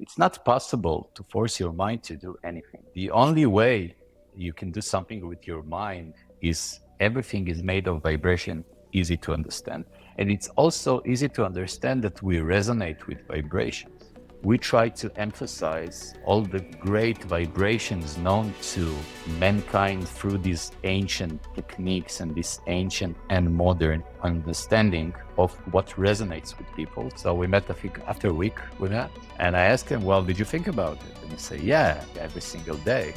it's not possible to force your mind to do anything. The only way you can do something with your mind is everything is made of vibration, easy to understand. And it's also easy to understand that we resonate with vibrations. We try to emphasize all the great vibrations known to mankind through these ancient techniques and this ancient and modern understanding of what resonates with people. So we met, I think, after a week with that. And I asked him, well, did you think about it? And he said, yeah, every single day.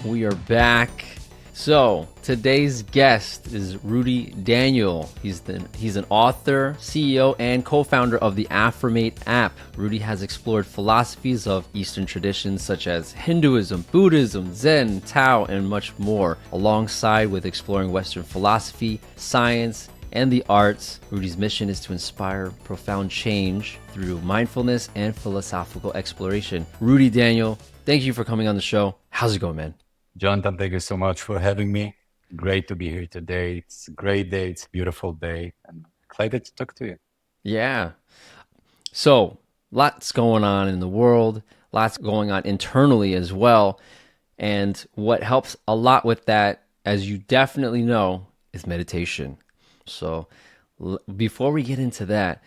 We are back. So today's guest is Rudy Daniel. He's an author, CEO, and co-founder of the Affirmate App. Rudy has explored philosophies of Eastern traditions such as Hinduism, Buddhism, Zen, Tao, and much more, alongside with exploring Western philosophy, science, and the arts. Rudy's mission is to inspire profound change through mindfulness and philosophical exploration. Rudy Daniel, thank you for coming on the show. How's it going, man? Jonathan, thank you so much for having me. Great to be here today. It's a great day. It's a beautiful day. I'm excited to talk to you. Yeah. So, lots going on in the world, lots going on internally as well. And what helps a lot with that, as you definitely know, is meditation. So, before we get into that,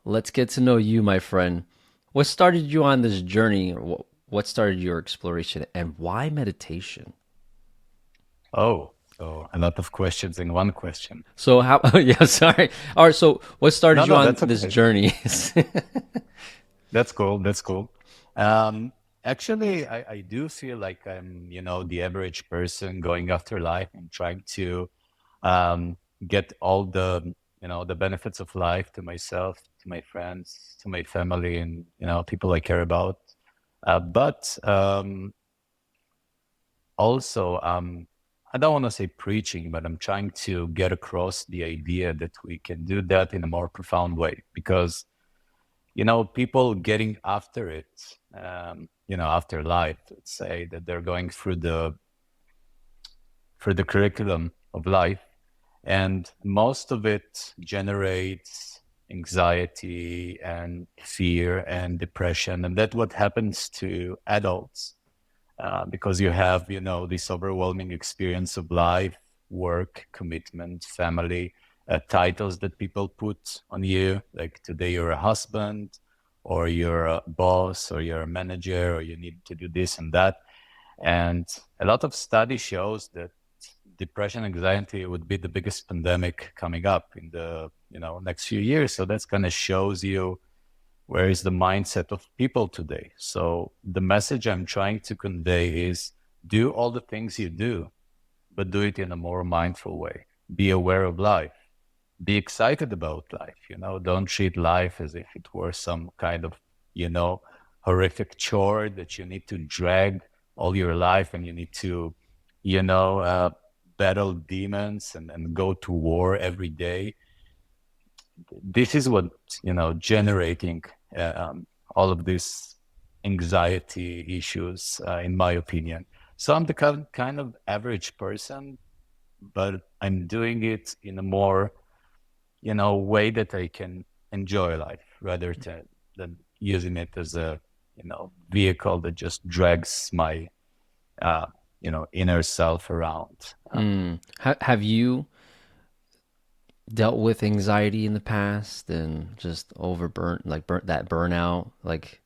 let's get to know you, my friend. What started you on this journey, or what started your exploration, and why meditation? Oh, so a lot of questions in one question. So, how, yeah, sorry. All right. So, what started No, you no, on that's this okay. journey? That's cool. That's cool. Um, Actually, I do feel like I'm, the average person going after life and trying to um, get all the benefits of life to myself, to my friends, to my family, and, people I care about. But also, I don't want to say preaching, but I'm trying to get across the idea that we can do that in a more profound way because people getting after it, after life, let's say that they're going through the curriculum of life, and most of it generates anxiety and fear and depression, and that's what happens to adults because you have, this overwhelming experience of life, work, commitment, family, titles that people put on you. Like today you're a husband, or you're a boss, or you're a manager, or you need to do this and that. And a lot of study shows that depression, anxiety would be the biggest pandemic coming up in the, next few years. So that's kind of shows you where is the mindset of people today. So the message I'm trying to convey is do all the things you do, but do it in a more mindful way. Be aware of life. Be excited about life. Don't treat life as if it were some kind of, you know, horrific chore that you need to drag all your life and you need to, you know, uh, battle demons and go to war every day. This is what generating all of these anxiety issues, in my opinion. So I'm the kind of average person, but I'm doing it in a more way that I can enjoy life rather than using it as a vehicle that just drags my inner self around. Have you dealt with anxiety in the past and just overburnt, like burnt that burnout? Like,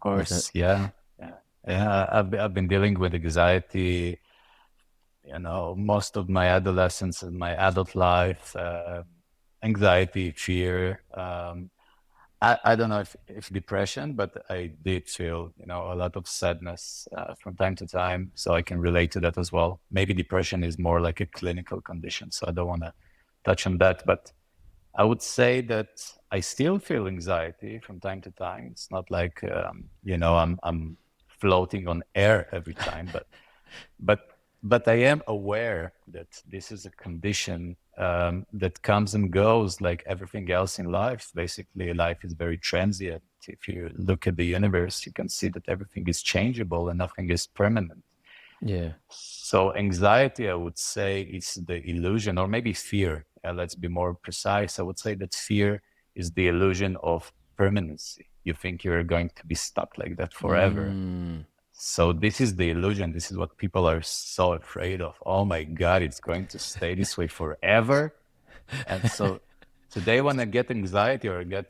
Of was that? course, yeah, yeah, yeah. I've been dealing with anxiety, most of my adolescence and my adult life. Anxiety, fear. I don't know if depression, but I did feel, a lot of sadness from time to time. So I can relate to that as well. Maybe depression is more like a clinical condition, so I don't want to touch on that. But I would say that I still feel anxiety from time to time. It's not like I'm floating on air every time, but but I am aware that this is a condition that comes and goes like everything else in life. Basically, life is very transient. If you look at the universe, you can see that everything is changeable and nothing is permanent. Yeah. So anxiety, I would say, is the illusion, or maybe fear. Let's be more precise. I would say that fear is the illusion of permanency. You think you're going to be stuck like that forever. Mm. So this is the illusion. This is what people are so afraid of. Oh my God, it's going to stay this way forever. And so today when I get anxiety or get,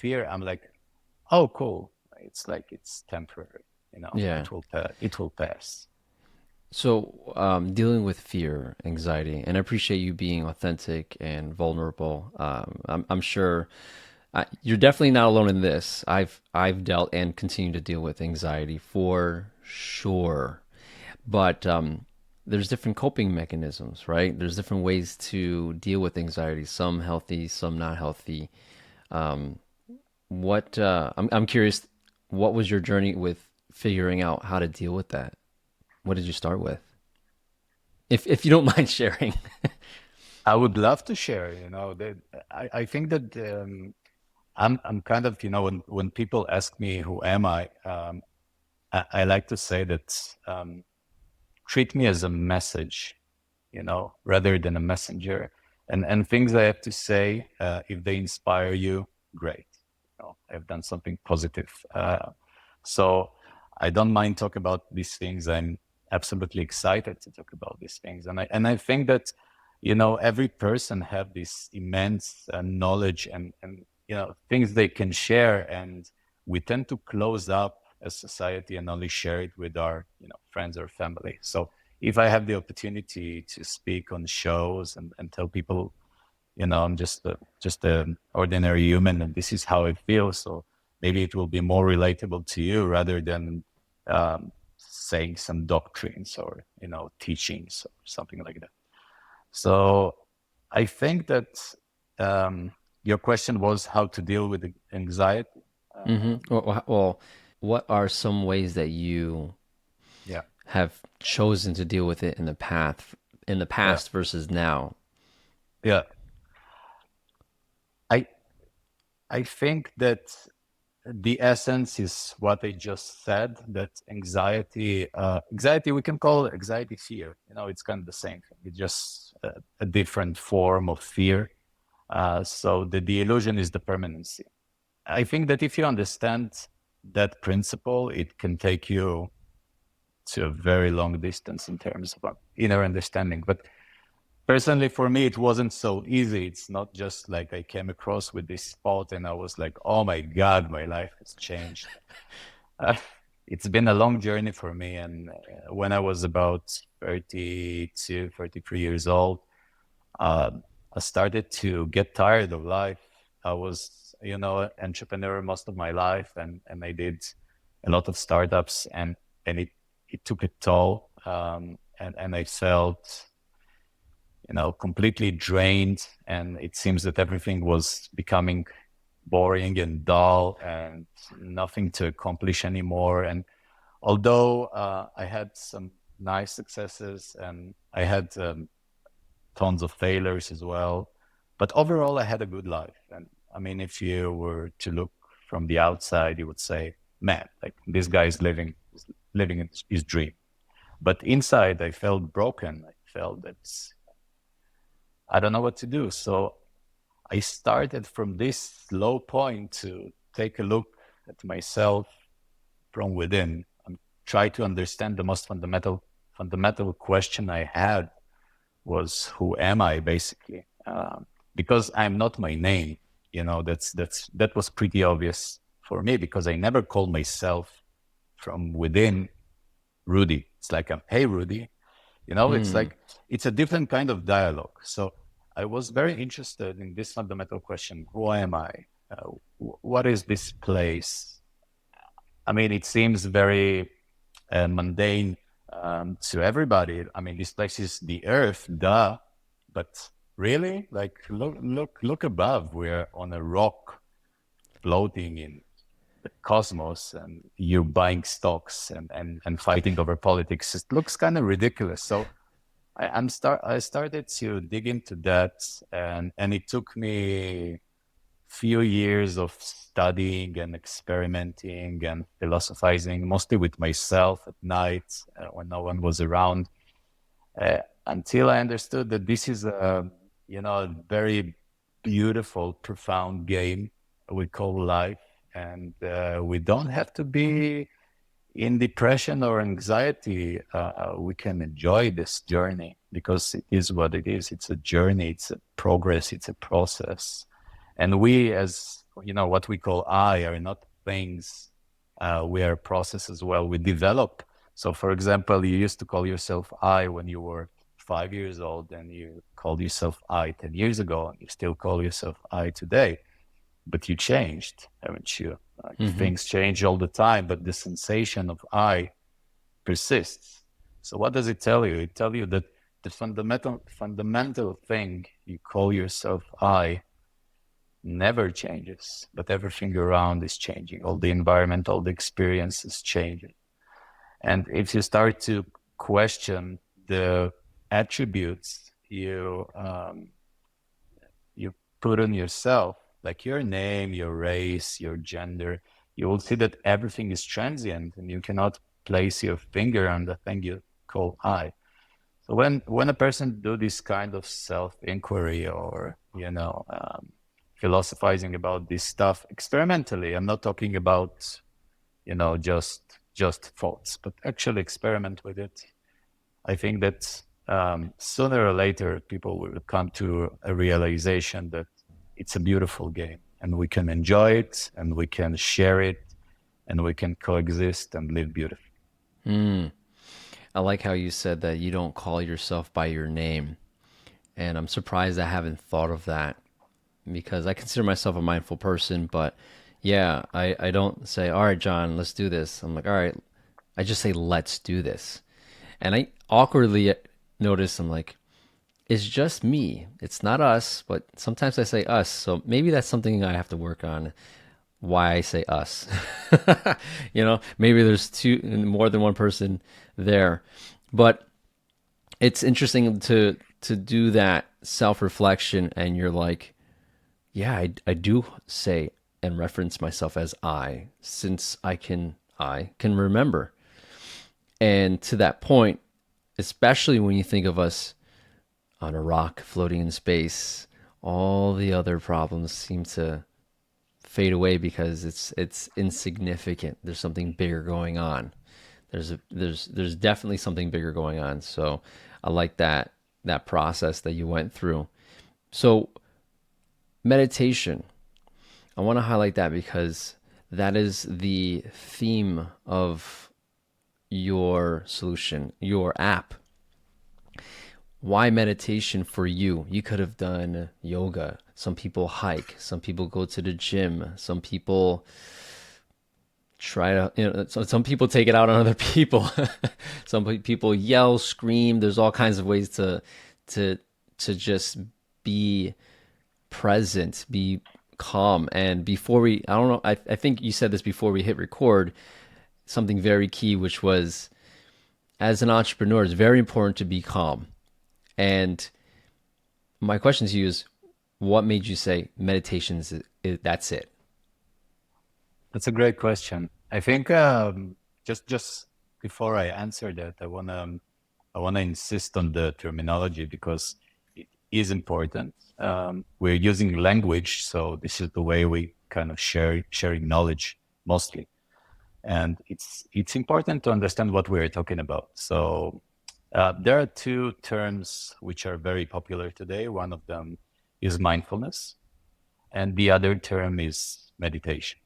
fear, I'm like, oh, cool. It's like it's temporary. Yeah. It will pass. So, dealing with fear, anxiety, and I appreciate you being authentic and vulnerable. I'm sure you're definitely not alone in this. I've dealt and continue to deal with anxiety for sure, but there's different coping mechanisms, right? There's different ways to deal with anxiety. Some healthy, some not healthy. I'm curious. What was your journey with figuring out how to deal with that? What did you start with? If you don't mind sharing. I would love to share, that I think that I'm kind of, when people ask me who am I like to say that treat me as a message, rather than a messenger. And things I have to say, if they inspire you, great. I've done something positive. So I don't mind talk about these things. I'm absolutely excited to talk about these things. And I think that, every person have this immense knowledge and things they can share. And we tend to close up as society and only share it with our, friends or family. So if I have the opportunity to speak on shows and tell people, I'm just a ordinary human, and this is how I feel. So maybe it will be more relatable to you rather than saying some doctrines or teachings or something like that. So I think that your question was how to deal with the anxiety. Well, what are some ways that you Yeah, have chosen to deal with it in the yeah, past versus now? yeah. I I think that the essence is what I just said, that anxiety, we can call it anxiety fear. It's kind of the same thing. It's just a different form of fear. So the illusion is the permanency. I think that if you understand that principle, it can take you to a very long distance in terms of inner understanding. But personally, for me, it wasn't so easy. It's not just like I came across with this spot and I was like, oh my God, my life has changed. Uh, it's been a long journey for me. And when I was about 32, 33 years old, uh, I started to get tired of life. I was, an entrepreneur most of my life, and I did a lot of startups, and it took a toll. And I felt, completely drained. And it seems that everything was becoming boring and dull and nothing to accomplish anymore. And although I had some nice successes and I had tons of failures as well, but overall I had a good life. And I mean, if you were to look from the outside, you would say, man, like this guy is living his dream. But inside, I felt broken. I felt that I don't know what to do. So I started from this low point to take a look at myself from within and try to understand the most fundamental question I had was, who am I, basically? Because I'm not my name. That was pretty obvious for me because I never called myself from within Rudy. It's like, hey, Rudy. It's Hmm. like it's a different kind of dialogue. So I was very interested in this fundamental question: who am I? What is this place? I mean, it seems very mundane to everybody. I mean, this place is the Earth, duh. But really, like, look above. We're on a rock floating in the cosmos, and you're buying stocks and fighting over politics. It looks kind of ridiculous. So I started to dig into that, and it took me few years of studying and experimenting and philosophizing, mostly with myself at night when no one was around, until I understood that this is a very beautiful, profound game we call life. and we don't have to be in depression or anxiety. We can enjoy this journey because it is what it is. It's a journey, it's a progress, it's a process. And we, as you know, what we call I, are not things. We are a process as well. We develop. So, for example, you used to call yourself I when you were 5 years old, and you called yourself I 10 years ago, and you still call yourself I today. But you changed, haven't you? Like, things change all the time, but the sensation of I persists. So what does it tell you? It tells you that the fundamental thing you call yourself I never changes, but everything around is changing. All the environment, all the experience is changing. And if you start to question the attributes you put on yourself, like your name, your race, your gender, you will see that everything is transient, and you cannot place your finger on the thing you call I. So when a person do this kind of self-inquiry, or philosophizing about this stuff experimentally, I'm not talking about just thoughts, but actually experiment with it. I think that sooner or later people will come to a realization that it's a beautiful game, and we can enjoy it, and we can share it, and we can coexist and live beautifully. I like how you said that you don't call yourself by your name. And I'm surprised I haven't thought of that because I consider myself a mindful person. But yeah, I don't say, all right, John, let's do this. I'm like, all right, I just say, let's do this. And I awkwardly notice, I'm like, it's just me. It's not us, but sometimes I say us. So maybe that's something I have to work on. Why I say us. Maybe there's more than one person there. But it's interesting to do that self-reflection, and you're like, yeah, I do say and reference myself as I, since I can remember. And to that point, especially when you think of us on a rock floating in space, all the other problems seem to fade away because it's insignificant. There's something bigger going on. There's definitely something bigger going on. So I like that process that you went through. So meditation, I want to highlight that because that is the theme of your solution, your app. Why meditation for you? You could have done yoga. Some people hike. Some people go to the gym. Some people try to, some people take it out on other people. Some people yell, scream. There's all kinds of ways to just be present, be calm. And before I don't know, I think you said this before we hit record, something very key, which was, as an entrepreneur, it's very important to be calm. And my question to you is, what made you say meditation that's it? That's a great question. I think just before I answer that, I wanna insist on the terminology because it is important. We're using language, so this is the way we kind of sharing knowledge mostly, and it's important to understand what we're talking about. So there are two terms which are very popular today. One of them is mindfulness, and the other term is meditation.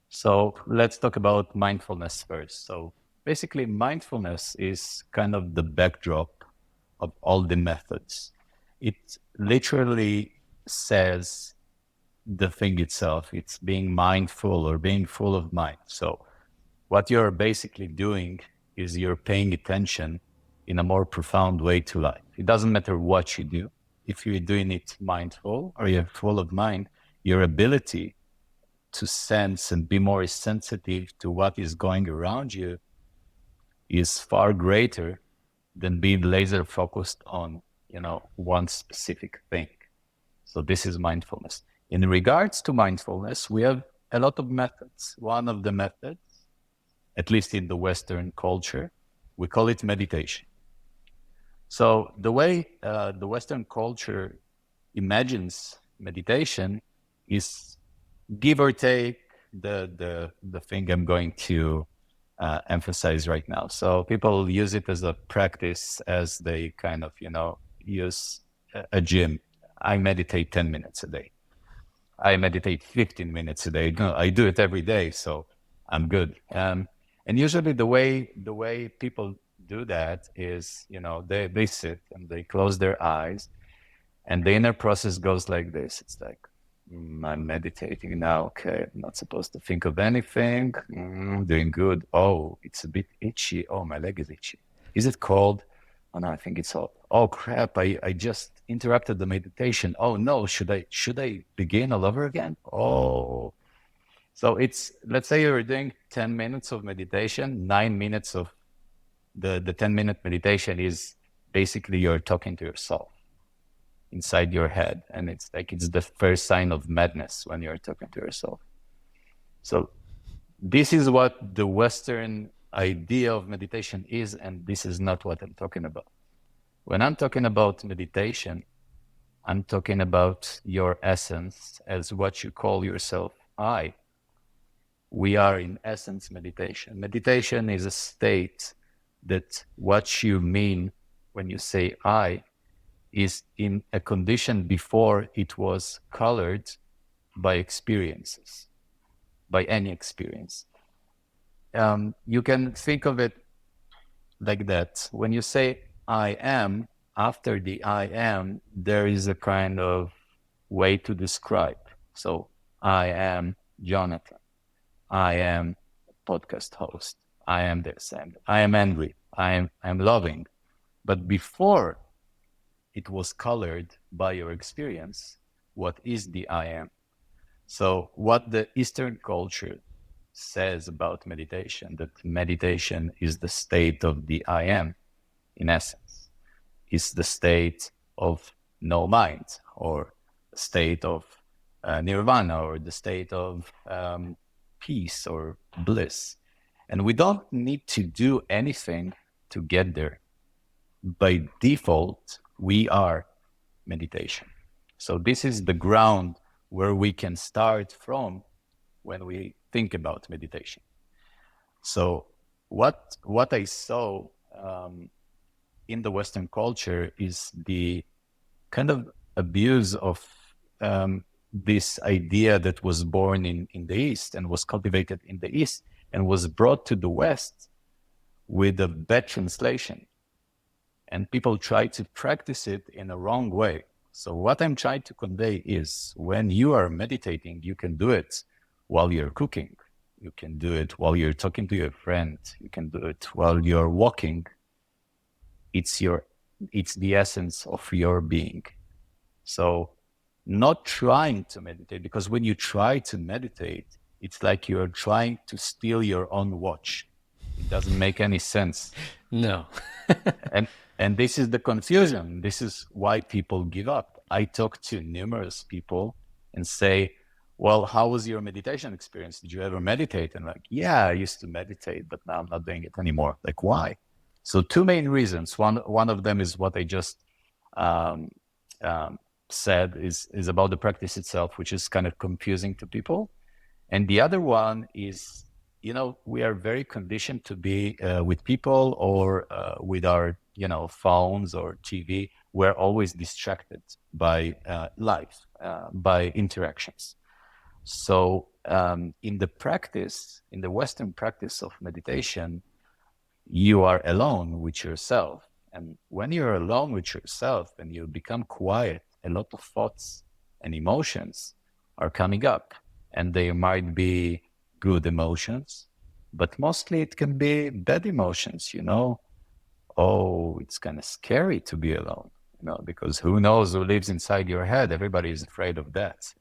So let's talk about mindfulness first. So basically, mindfulness is kind of the backdrop of all the methods. It literally says the thing itself. It's being mindful or being full of mind. So what you're basically doing is you're paying attention in a more profound way to life. It doesn't matter what you do. If you're doing it mindful or you're full of mind, your ability to sense and be more sensitive to what is going around you is far greater than being laser focused on, one specific thing. So this is mindfulness. In regards to mindfulness, we have a lot of methods. One of the methods, at least in the Western culture, we call it meditation. So the way the Western culture imagines meditation is, give or take, the thing I'm going to emphasize right now. So people use it as a practice, as they kind of, use a gym. I meditate 10 minutes a day. I meditate 15 minutes a day. No, I do it every day, so I'm good. And usually the way people do that is, they sit and they close their eyes, and the inner process goes like this. It's like, I'm meditating now. Okay, I'm not supposed to think of anything. Doing good. Oh, it's a bit itchy. Oh, my leg is itchy. Is it cold? Oh no, I think it's all. Oh crap! I just interrupted the meditation. Oh no, should I begin all over again? Oh, so it's, let's say you're doing 10 minutes of meditation. 9 minutes of the 10-minute meditation is basically you're talking to yourself inside your head, and it's like it's the first sign of madness when you're talking to yourself. So this is what the Western idea of meditation is, and this is not what I'm talking about. When I'm talking about meditation, I'm talking about your essence as what you call yourself, I. We are in essence meditation. Meditation is a state that what you mean when you say I is in a condition before it was colored by experiences, by any experience. You can think of it like that. When you say I am, after the I am, there is a kind of way to describe. So I am Jonathan. I am a podcast host. I am this. I am angry. I'm loving. But before it was colored by your experience, what is the I am? So what the Eastern culture says about meditation, that meditation is the state of the I am, in essence, is the state of no mind, or the state of nirvana, or the state of peace or bliss. And we don't need to do anything to get there. By default, we are meditation. So this is the ground where we can start from when we think about meditation. So what I saw in the Western culture is the kind of abuse of this idea that was born in the East and was cultivated in the East and was brought to the West with a bad translation. And people try to practice it in a wrong way. So what I'm trying to convey is, when you are meditating, you can do it while you're cooking. You can do it while you're talking to your friend. You can do it while you're walking. It's the essence of your being. So not trying to meditate, because when you try to meditate, it's like you're trying to steal your own watch. It doesn't make any sense. No. And this is the confusion. This is why people give up. I talk to numerous people and say, well, how was your meditation experience? Did you ever meditate? And like, yeah, I used to meditate, but now I'm not doing it anymore. Like, why? So two main reasons. One of them is what I just said, is about the practice itself, which is kind of confusing to people. And the other one is, we are very conditioned to be with people, or with our, phones or TV. We're always distracted by life, by interactions. So in the Western practice of meditation, you are alone with yourself. And when you're alone with yourself and you become quiet, a lot of thoughts and emotions are coming up. And they might be good emotions, but mostly it can be bad emotions, Oh, it's kind of scary to be alone, because who knows who lives inside your head? Everybody is afraid of that.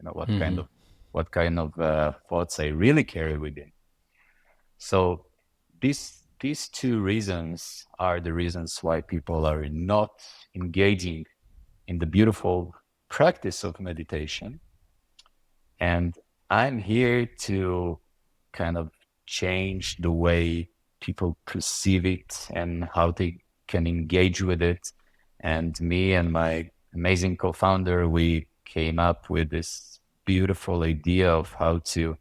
What kind of thoughts I really carry within. So these two reasons are the reasons why people are not engaging in the beautiful practice of meditation. And I'm here to kind of change the way people perceive it and how they can engage with it. And me and my amazing co-founder, we came up with this beautiful idea of how to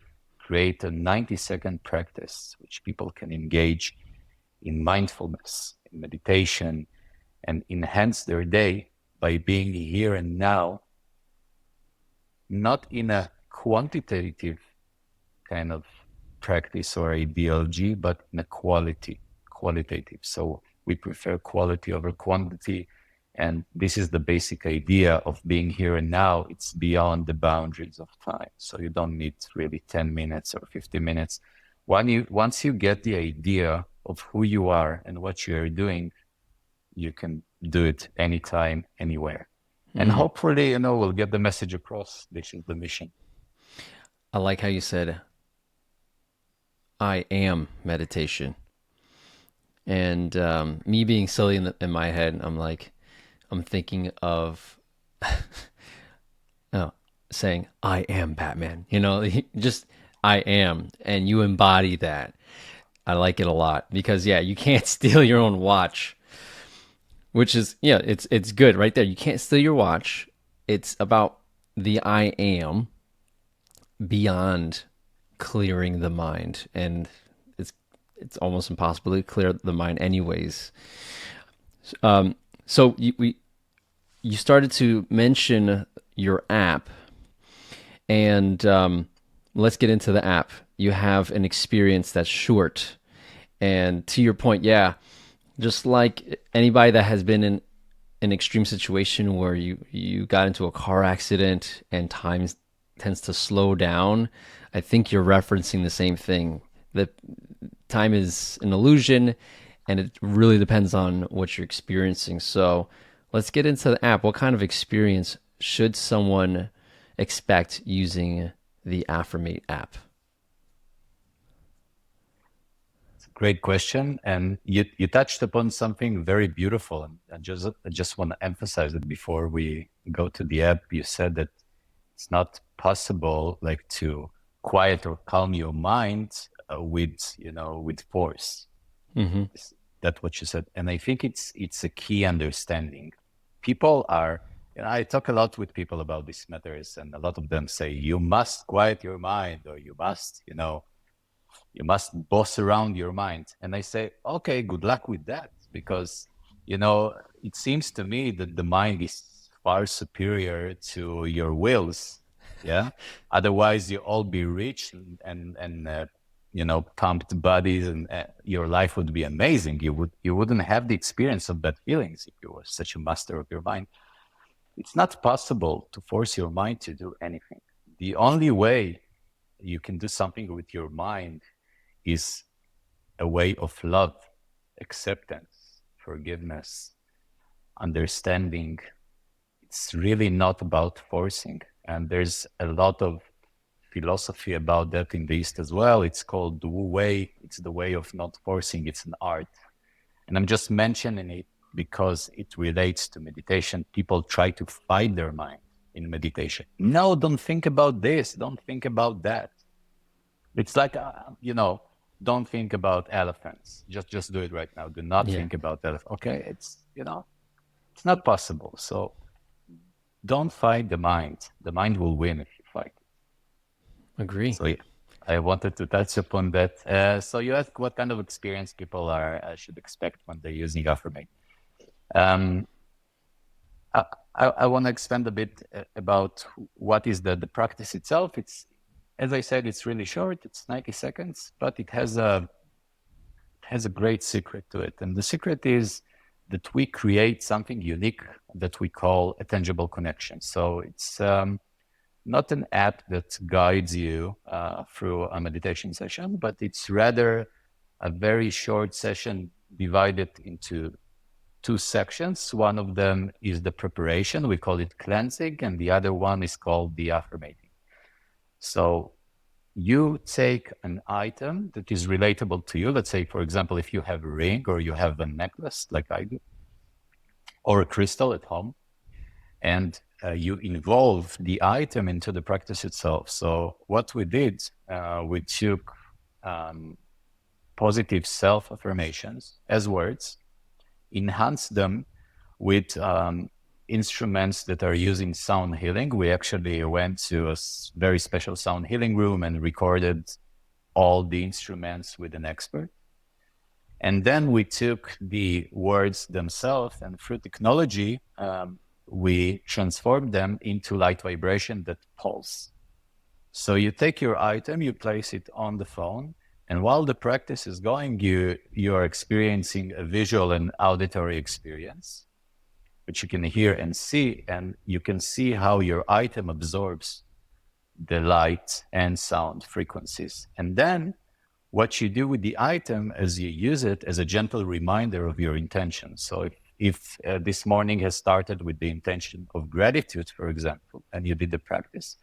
create a 90-second practice which people can engage in mindfulness, in meditation, and enhance their day by being here and now, not in a quantitative kind of practice or a BLG, but in a qualitative. So we prefer quality over quantity. And this is the basic idea of being here and now. It's beyond the boundaries of time. So you don't need really 10 minutes or 50 minutes. Once you get the idea of who you are and what you're doing, you can do it anytime, anywhere. And hopefully, we'll get the message across. This is the mission. I like how you said, I am meditation. And me being silly in my head, I'm thinking of saying, I am Batman. Just I am. And you embody that. I like it a lot because, yeah, you can't steal your own watch, which is, yeah, it's good right there. You can't steal your watch. It's about the I am beyond clearing the mind. And it's almost impossible to clear the mind anyways. So you started to mention your app, and let's get into the app. You have an experience that's short, and to your point, yeah, just like anybody that has been in an extreme situation where you got into a car accident and time tends to slow down, I think you're referencing the same thing. That time is an illusion, and it really depends on what you're experiencing. So let's get into the app. What kind of experience should someone expect using the Affirmate app? It's a great question. And you touched upon something very beautiful. And I just want to emphasize it before we go to the app. You said that it's not possible like to quiet or calm your mind with force. Mm-hmm. That's what you said. And I think it's a key understanding. People are, I talk a lot with people about these matters, and a lot of them say, you must quiet your mind, or you must boss around your mind. And I say, okay, good luck with that, because, it seems to me that the mind is far superior to your wills. Yeah. Otherwise, you all be rich and pumped bodies, and your life would be amazing. You wouldn't have the experience of bad feelings if you were such a master of your mind. It's not possible to force your mind to do anything. The only way you can do something with your mind is a way of love, acceptance, forgiveness, understanding. It's really not about forcing. And there's a lot of philosophy about that in the East as well. It's called the Wu Wei. It's the way of not forcing. It's an art. And I'm just mentioning it because it relates to meditation. People try to fight their mind in meditation. No, don't think about this. Don't think about that. It's like, don't think about elephants. Just do it right now. Do not think about elephants. Okay, it's not possible. So don't fight the mind. The mind will win if you fight. Agree. So yeah, I wanted to touch upon that. So you ask what kind of experience people should expect when they're using Affirmate. Um, I want to expand a bit about what is the practice itself. It's, as I said, it's really short. It's 90 seconds, but it has a great secret to it. And the secret is that we create something unique that we call a tangible connection. So it's not an app that guides you through a meditation session, but it's rather a very short session divided into two sections. One of them is the preparation. We call it cleansing, and the other one is called the affirmating. So you take an item that is relatable to you. Let's say, for example, if you have a ring or you have a necklace like I do, or a crystal at home, and you involve the item into the practice itself. So what we did, we took positive self-affirmations as words, enhanced them with instruments that are using sound healing. We actually went to a very special sound healing room and recorded all the instruments with an expert. And then we took the words themselves, and through technology, we transformed them into light vibration that pulse. So you take your item, you place it on the phone, and while the practice is going, you are experiencing a visual and auditory experience, which you can hear and see, and you can see how your item absorbs the light and sound frequencies. And then what you do with the item is you use it as a gentle reminder of your intention. So if this morning has started with the intention of gratitude, for example, and you did the practice,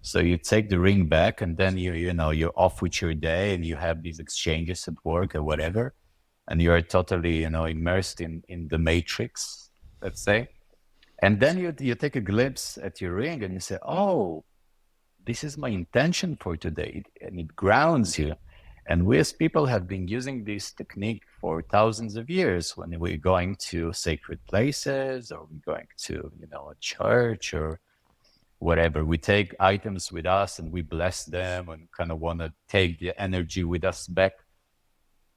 so you take the ring back, and then you're off with your day, and you have these exchanges at work or whatever, and you are totally immersed in the matrix, let's say. And then you take a glimpse at your ring, and you say, oh, this is my intention for today, and it grounds you. And we as people have been using this technique for thousands of years when we're going to sacred places, or we're going to, a church or whatever. We take items with us and we bless them and kind of want to take the energy with us back.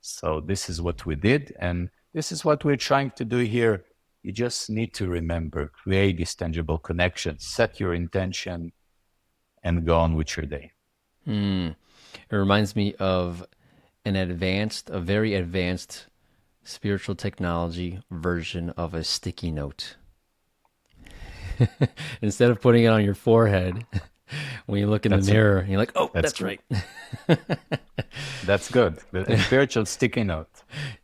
So this is what we did. And this is what we're trying to do here. You just need to remember, create this tangible connection, set your intention, and go on with your day. It reminds me of a very advanced spiritual technology version of a sticky note. Instead of putting it on your forehead, when you look in the mirror, you're like, oh, that's right. That's good. A spiritual sticky note.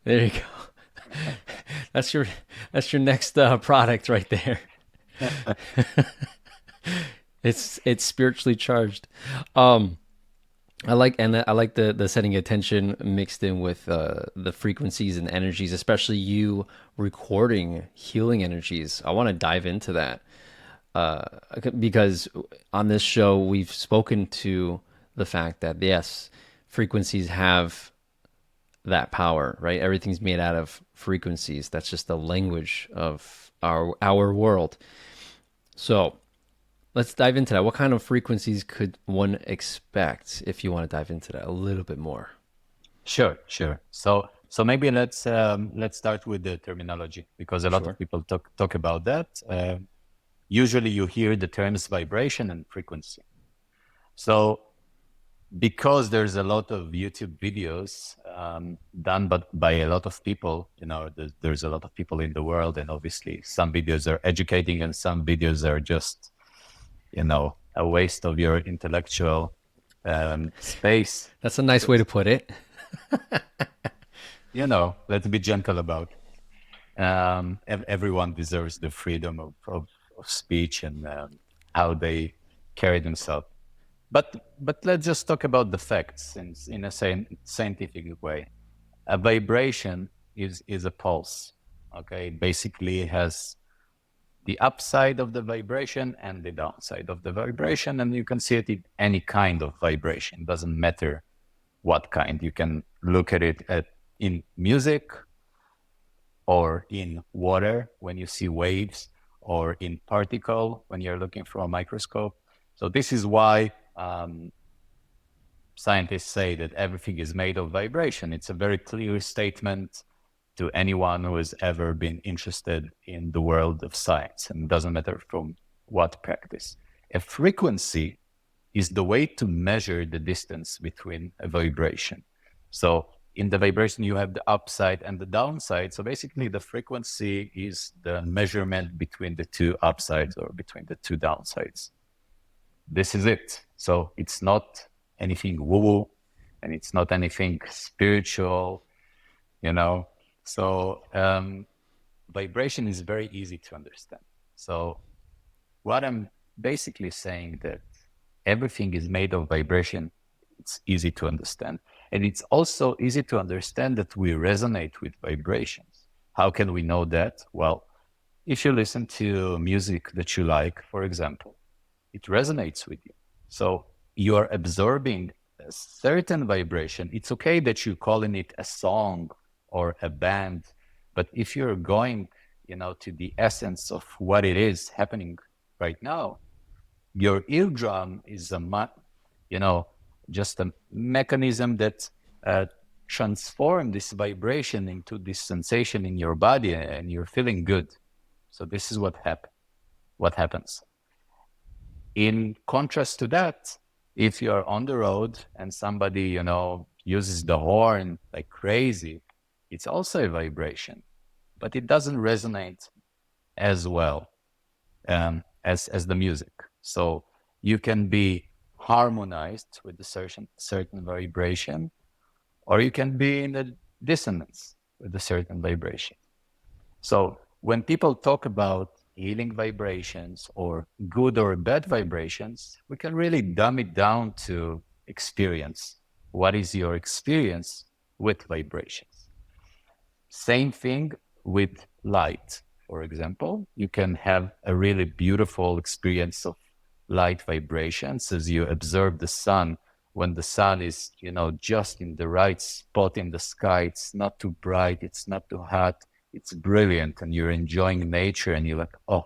There you go. That's your next product right there. It's spiritually charged. I like the setting attention mixed in with the frequencies and energies, especially you recording healing energies. I want to dive into that because on this show we've spoken to the fact that yes, frequencies have that power, right? Everything's made out of frequencies. That's just the language of our world. So let's dive into that. What kind of frequencies could one expect if you want to dive into that a little bit more? Sure. So maybe let's start with the terminology, because a lot of people talk about that. Usually you hear the terms vibration and frequency. So because there's a lot of YouTube videos done by a lot of people, there's a lot of people in the world, and obviously some videos are educating and some videos are just a waste of your intellectual space. That's a nice way to put it. Let's be gentle about it. Everyone deserves the freedom of speech and how they carry themselves. But let's just talk about the facts in a scientific way. A vibration is a pulse. Okay, it basically has the upside of the vibration and the downside of the vibration, and you can see it in any kind of vibration. It doesn't matter what kind. You can look at it in music, or in water when you see waves, or in particle when you're looking through a microscope. So this is why scientists say that everything is made of vibration. It's a very clear statement to anyone who has ever been interested in the world of science, and it doesn't matter from what practice. A frequency is the way to measure the distance between a vibration. So in the vibration, you have the upside and the downside. So basically the frequency is the measurement between the two upsides or between the two downsides. This is it. So it's not anything woo-woo, and it's not anything spiritual, So vibration is very easy to understand. So what I'm basically saying that everything is made of vibration, it's easy to understand. And it's also easy to understand that we resonate with vibrations. How can we know that? Well, if you listen to music that you like, for example, it resonates with you. So you are absorbing a certain vibration. It's okay that you're calling it a song or a band, but if you're going to the essence of what it is happening right now, your eardrum is just a mechanism that transforms this vibration into this sensation in your body, and you're feeling good. So this is what happens. In contrast to that, if you're on the road and somebody, uses the horn like crazy, it's also a vibration, but it doesn't resonate as well as the music. So you can be harmonized with a certain vibration, or you can be in a dissonance with a certain vibration. So when people talk about healing vibrations or good or bad vibrations, we can really dumb it down to experience. What is your experience with vibrations? Same thing with light. For example, you can have a really beautiful experience of light vibrations as you observe the sun. When the sun is, just in the right spot in the sky, it's not too bright, it's not too hot, it's brilliant, and you're enjoying nature, and you're like, oh,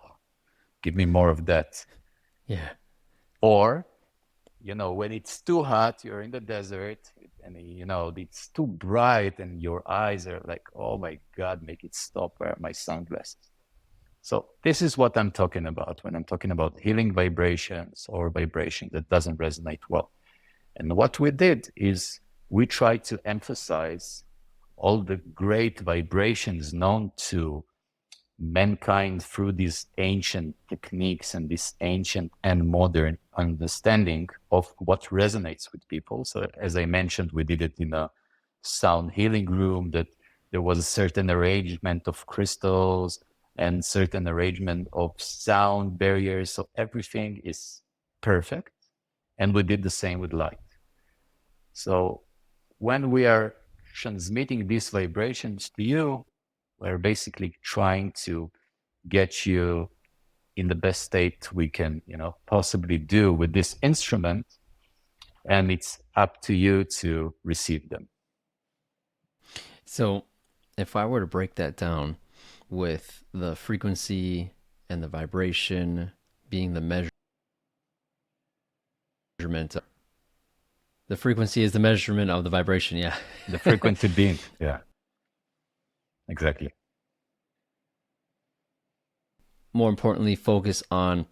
give me more of that. Yeah. Or, when it's too hot, you're in the desert, and it's too bright, and your eyes are like, oh my God, make it stop. Where are my sunglasses? So this is what I'm talking about when I'm talking about healing vibrations or vibration that doesn't resonate well. And what we did is we tried to emphasize all the great vibrations known to mankind through these ancient techniques and this ancient and modern understanding of what resonates with people. So as I mentioned, we did it in a sound healing room, that there was a certain arrangement of crystals and certain arrangement of sound barriers. So everything is perfect. And we did the same with light. So when we are transmitting these vibrations to you, we're basically trying to get you in the best state we can, possibly do with this instrument. And it's up to you to receive them. So if I were to break that down with the frequency and the vibration being the measurement, the frequency is the measurement of the vibration. Yeah. The frequency being, yeah, exactly. More importantly, focus on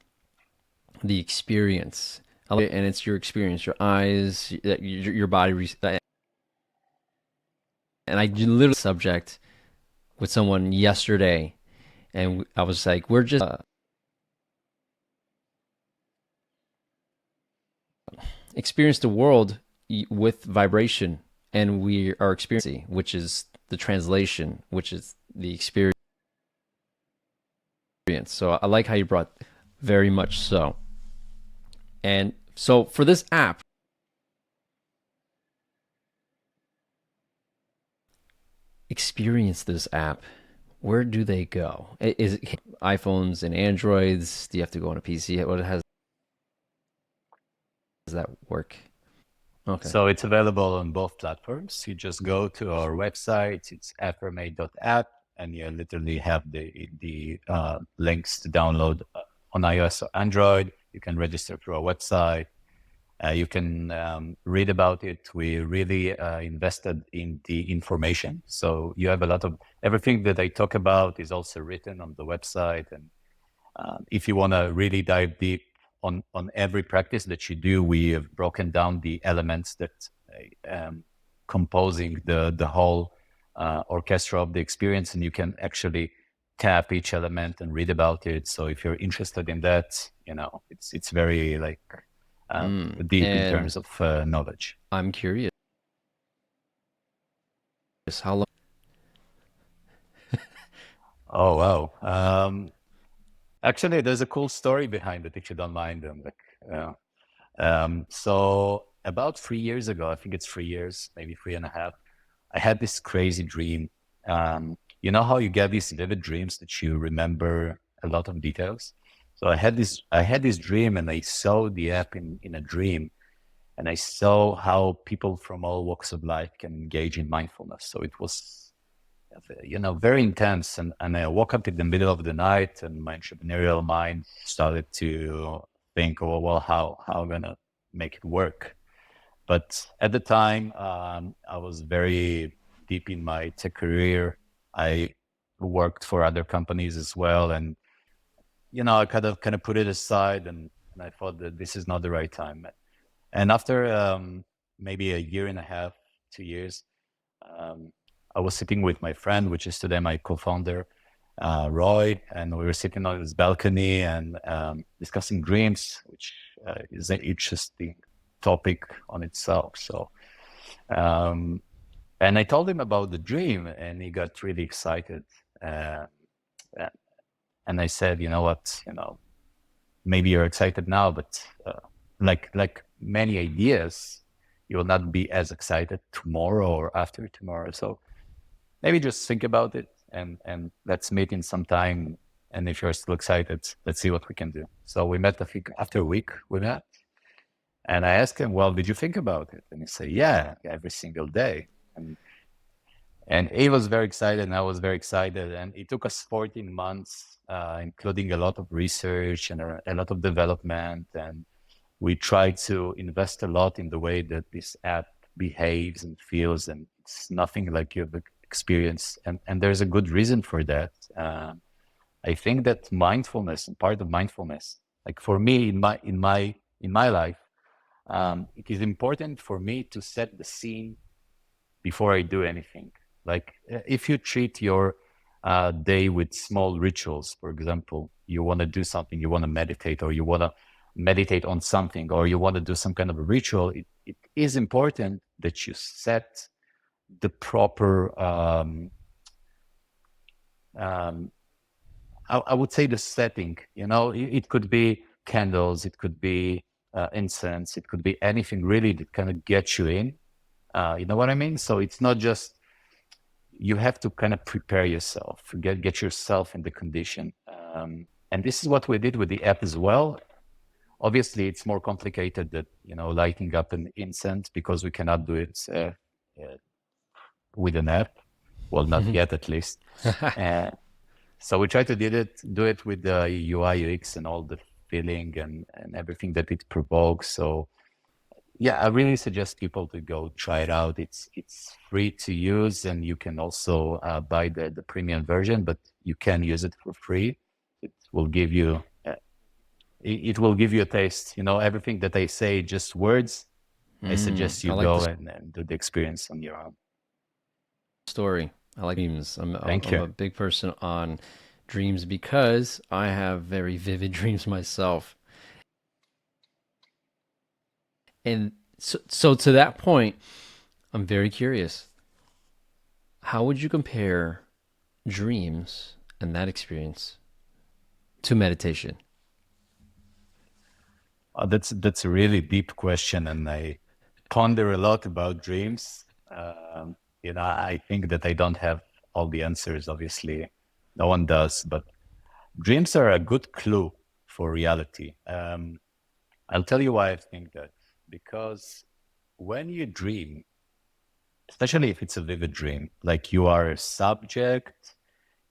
the experience. And it's your experience, your eyes, your body. And I literally subject with someone yesterday, and I was like, we're just experience the world with vibration, and we are experiencing, which is the translation, which is the experience. So I like how you brought, very much so. And so for this app, experience this app, where do they go? Is it iPhones and Androids? Do you have to go on a PC? What does that work? Okay. So it's available on both platforms. You just go to our website. It's affirmate.app, and you literally have the links to download on iOS or Android. You can register through our website. You can read about it. We really invested in the information. So you have a lot of everything that I talk about is also written on the website. And if you want to really dive deep on every practice that you do, we have broken down the elements that composing the whole orchestra of the experience, and you can actually tap each element and read about it. So if you're interested in that, it's very deep in terms of knowledge. I'm curious, how long? Oh, wow. Actually, there's a cool story behind it, if you don't mind. So about 3 years ago, I think it's 3 years, maybe 3.5, I had this crazy dream. You know how you get these vivid dreams that you remember a lot of details? So I had this dream, and I saw the app in a dream, and I saw how people from all walks of life can engage in mindfulness. So it was very intense. And I woke up in the middle of the night, and my entrepreneurial mind started to think, oh, well, how I'm gonna make it work. But at the time, I was very deep in my tech career. I worked for other companies as well, and I kind of put it aside, and I thought that this is not the right time. And after maybe a year and a half, 2 years, um, I was sitting with my friend, which is today my co-founder, Roy, and we were sitting on this balcony and discussing dreams, which is an interesting topic on itself. So, um, and I told him about the dream, and he got really excited. Uh, and I said, you know what, maybe you're excited now, but like many ideas, you will not be as excited tomorrow or after tomorrow. So maybe just think about it, and let's meet in some time. And if you're still excited, let's see what we can do. So we met, I think, after a week we met. And I asked him, well, did you think about it? And he said, yeah, every single day. And he was very excited, and I was very excited. And it took us 14 months, including a lot of research and a lot of development. And we tried to invest a lot in the way that this app behaves and feels. And it's nothing like you've experienced. And there's a good reason for that. I think that mindfulness, and part of mindfulness, like for me in my life, it is important for me to set the scene before I do anything. Like if you treat your day with small rituals, for example, you want to do something, you want to meditate, or you want to meditate on something, or you want to do some kind of a ritual, it is important that you set the proper, um, I would say the setting, it could be candles, it could be incense, it could be anything really that kind of gets you in. You know what I mean? So it's not just, you have to kind of prepare yourself, get yourself in the condition. And this is what we did with the app as well. Obviously, it's more complicated that, lighting up an incense, because we cannot do it with an app. Well, not yet, at least. So we try to do it with the UI, UX, and all the feeling and everything that it provokes. So yeah, I really suggest people to go try it out. It's free to use, and you can also buy the premium version, but you can use it for free. It will give you it will give you a taste. Everything that I say, just words. I suggest I you like go this and do the experience on your own. story. I like dreams. Thank I'm you. a big person on dreams because I have very vivid dreams myself. And so to that point, I'm very curious. How would you compare dreams and that experience to meditation? That's a really deep question, and I ponder a lot about dreams. I think that I don't have all the answers. Obviously, no one does, but dreams are a good clue for reality. I'll tell you why I think that. Because when you dream, especially if it's a vivid dream, like you are a subject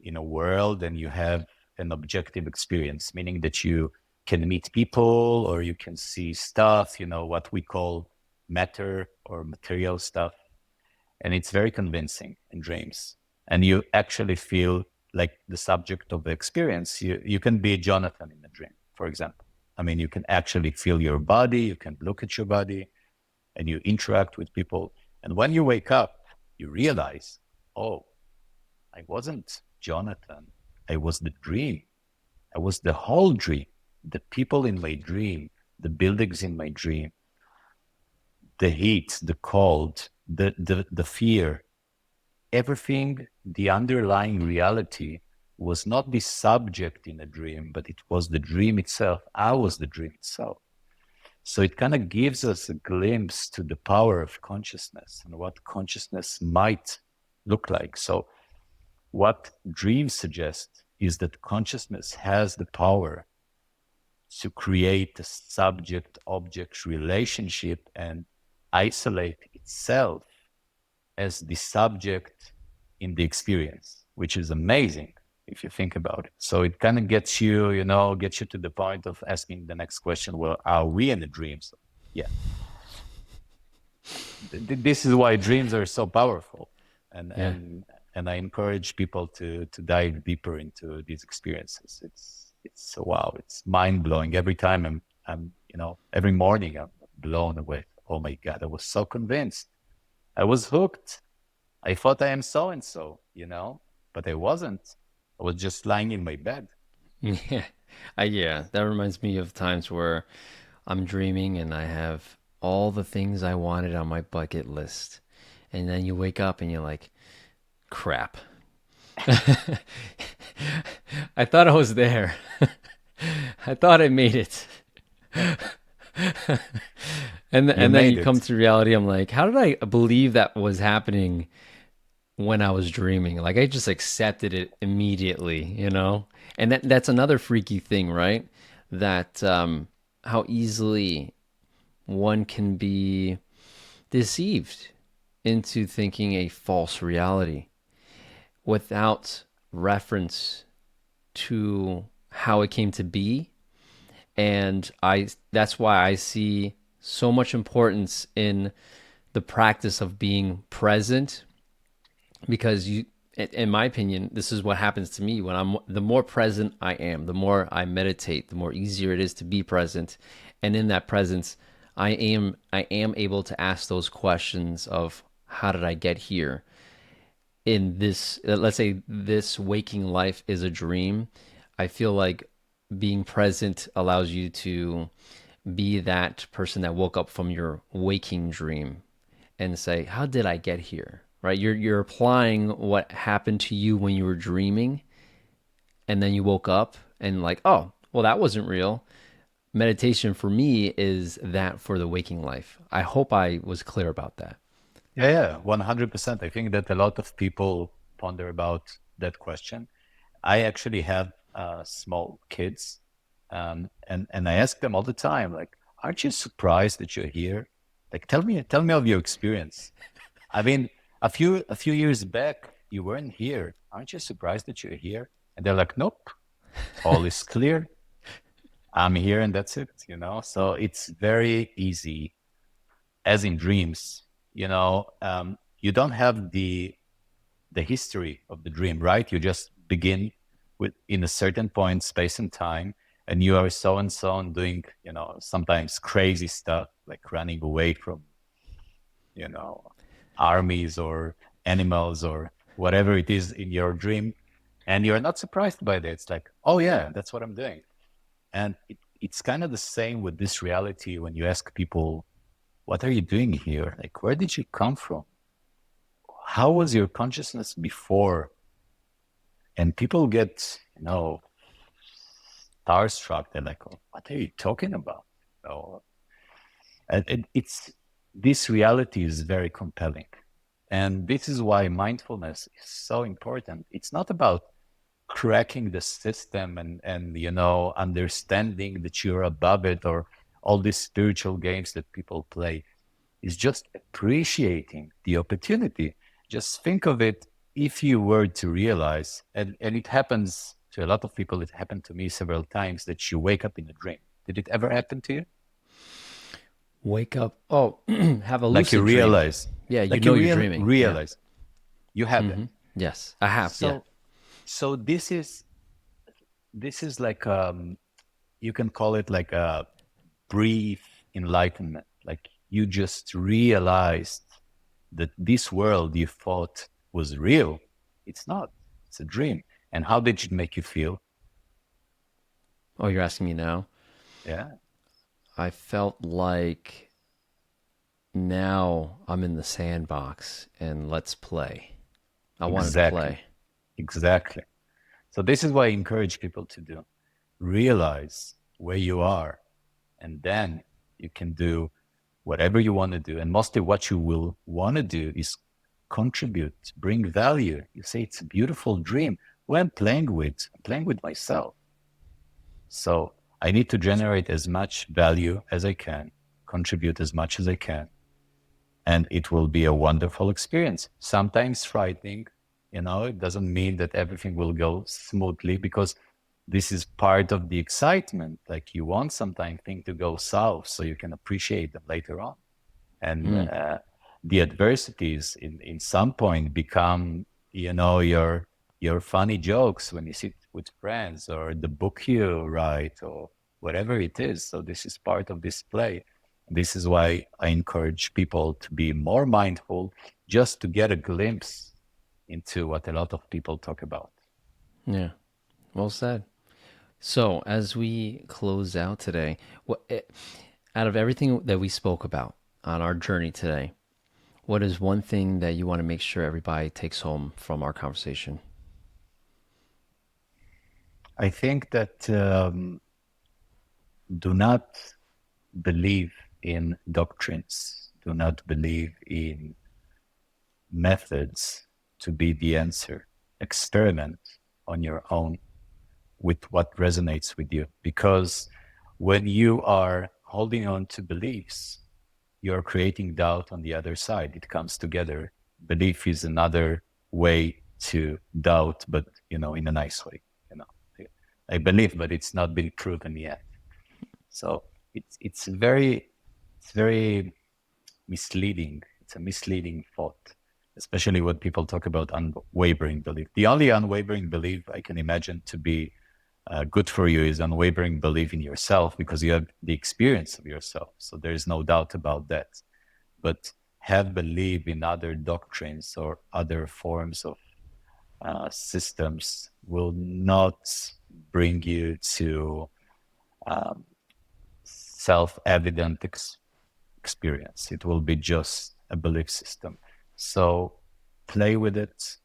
in a world and you have an objective experience, meaning that you can meet people or you can see stuff, what we call matter or material stuff. And it's very convincing in dreams. And you actually feel like the subject of the experience. You can be Jonathan in a dream, for example. I mean, you can actually feel your body, you can look at your body, and you interact with people. And when you wake up, you realize, oh, I wasn't Jonathan. I was the dream. I was the whole dream. The people in my dream, the buildings in my dream, the heat, the cold, the fear, everything, the underlying reality was not the subject in a dream, but it was the dream itself. I was the dream itself. So it kind of gives us a glimpse to the power of consciousness and what consciousness might look like. So what dreams suggest is that consciousness has the power to create a subject-object relationship and isolate itself as the subject in the experience, which is amazing if you think about it. So it kind of gets you, gets you to the point of asking the next question, well, are we in a dream? So, yeah. This is why dreams are so powerful. And, Yeah. and, and I encourage people to dive deeper into these experiences. It's wow, it's mind blowing. Every time every morning I'm blown away. Oh my God, I was so convinced. I was hooked. I thought I am so and so, but I wasn't. I was just lying in my bed. Yeah. Yeah, that reminds me of times where I'm dreaming and I have all the things I wanted on my bucket list. And then you wake up and you're like, crap. I thought I was there. I thought I made it. You And then made you come it. to reality. I'm like, how did I believe that was happening when I was dreaming? Like I just accepted it immediately, you know? And that's another freaky thing, right? That how easily one can be deceived into thinking a false reality without reference to how it came to be. And I that's why I see so much importance in the practice of being present, because you, in my opinion, this is what happens to me when I'm the more present I am, the more I meditate, the more easier it is to be present. And in that presence, I am able to ask those questions of how did I get here? In this, let's say this waking life is a dream. I feel like being present allows you to be that person that woke up from your waking dream and say, how did I get here? Right? You're applying what happened to you when you were dreaming, and then you woke up and like, oh, well, that wasn't real. Meditation for me is that for the waking life. I hope I was clear about that. Yeah, 100%. I think that a lot of people ponder about that question. I actually have small kids, and I ask them all the time, like, aren't you surprised that you're here? Like, tell me of your experience. I mean, a few years back, you weren't here. Aren't you surprised that you're here? And they're like, nope, all is clear. I'm here, and that's it. So it's very easy, as in dreams. You don't have the history of the dream, right? You just begin with in a certain point, space and time, and you are so and so and doing, sometimes crazy stuff like running away from, you know, armies or animals or whatever it is in your dream, and you're not surprised by that. It's like, oh yeah, that's what I'm doing. And it's kind of the same with this reality when you ask people, what are you doing here? Like, where did you come from? How was your consciousness before? And people get, starstruck. They're like, oh, what are you talking about? Oh, it's this reality is very compelling. And this is why mindfulness is so important. It's not about cracking the system and understanding that you're above it or all these spiritual games that people play. Is just appreciating the opportunity. Just think of it, if you were to realize, and it happens to a lot of people, it happened to me several times, that you wake up in a dream. Did it ever happen to you? Wake up. Oh, have a Like you lucid dream. realize, Yeah, you like know you you're dreaming. Yeah. realize you have that. Yes, I have. Yeah. So this is like you can call it like a brief enlightenment. Like you just realized that this world you thought was real, it's not. It's a dream. And how did it make you feel? Oh, you're asking me now? Yeah, I felt like now I'm in the sandbox and let's play. I wanted to exactly. play. Exactly. So this is what I encourage people to do. Realize where you are, and then you can do whatever you want to do. And mostly what you will want to do is contribute, bring value. You say it's a beautiful dream. Who I'm playing with? I'm playing with myself. So I need to generate as much value as I can, contribute as much as I can, and it will be a wonderful experience. Sometimes frightening, It doesn't mean that everything will go smoothly, because this is part of the excitement. Like, you want sometimes things to go south so you can appreciate them later on. And the adversities in some point become, your funny jokes when you sit with friends, or the book you write, or whatever it is. So this is part of this play. This is why I encourage people to be more mindful, just to get a glimpse into what a lot of people talk about. Yeah, well said. So, as we close out today, out of everything that we spoke about on our journey today, what is one thing that you want to make sure everybody takes home from our conversation? I think that do not believe in doctrines, do not believe in methods to be the answer. Experiment on your own with what resonates with you. Because when you are holding on to beliefs, you're creating doubt on the other side. It comes together. Belief is another way to doubt, but in a nice way. You know, I believe, but it's not been proven yet. So it's very misleading. It's a misleading thought, especially when people talk about unwavering belief. The only unwavering belief I can imagine to be good for you is unwavering belief in yourself, because you have the experience of yourself. So there is no doubt about that. But have belief in other doctrines or other forms of systems will not bring you to self-evident experience. It will be just a belief system. So play with it,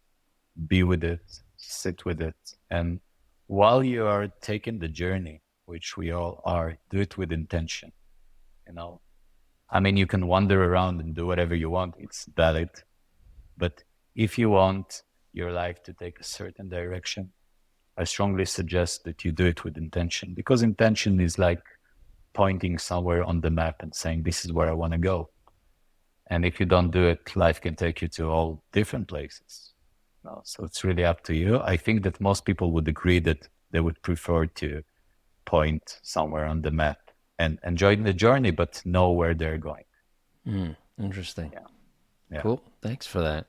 be with it, sit with it. And while you are taking the journey, which we all are, do it with intention. You can wander around and do whatever you want. It's valid. But if you want your life to take a certain direction, I strongly suggest that you do it with intention, because intention is like pointing somewhere on the map and saying, this is where I want to go. And if you don't do it, life can take you to all different places. So it's really up to you. I think that most people would agree that they would prefer to point somewhere on the map and enjoy the journey, but know where they're going. Interesting. Yeah. Cool. Thanks for that.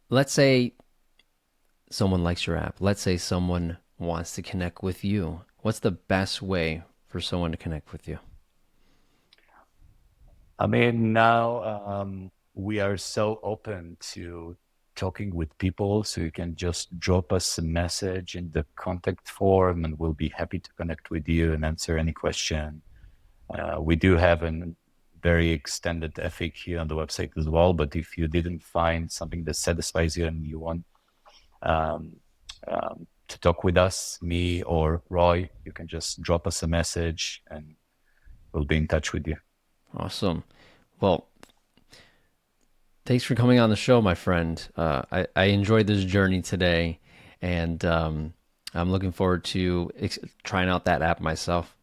Let's say someone likes your app. Let's say someone wants to connect with you. What's the best way for someone to connect with you? Now we are so open to talking with people, so you can just drop us a message in the contact form, and we'll be happy to connect with you and answer any question. We do have a very extended FAQ on the website as well, but if you didn't find something that satisfies you and you want to talk with us, me or Roy, you can just drop us a message and we'll be in touch with you. Awesome. Well, thanks for coming on the show, my friend. I enjoyed this journey today, and I'm looking forward to trying out that app myself.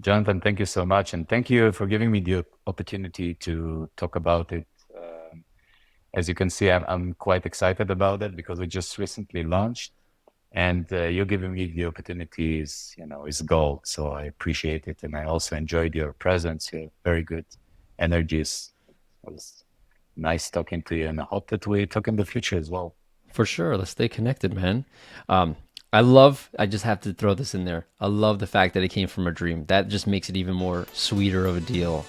Jonathan, thank you so much. And thank you for giving me the opportunity to talk about it. As you can see, I'm quite excited about it, because we just recently launched, and you're giving me the opportunities, is gold. So I appreciate it. And I also enjoyed your presence, your very good energies. It was nice talking to you, and I hope that we talk in the future as well. For sure. Let's stay connected, man. I just have to throw this in there. I love the fact that it came from a dream. That just makes it even more sweeter of a deal.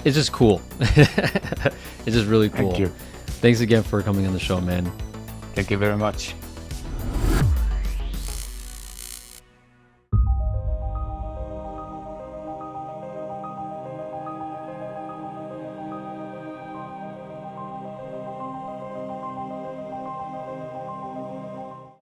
It's just cool. It's just really cool. Thank you. Thanks again for coming on the show, man. Thank you very much.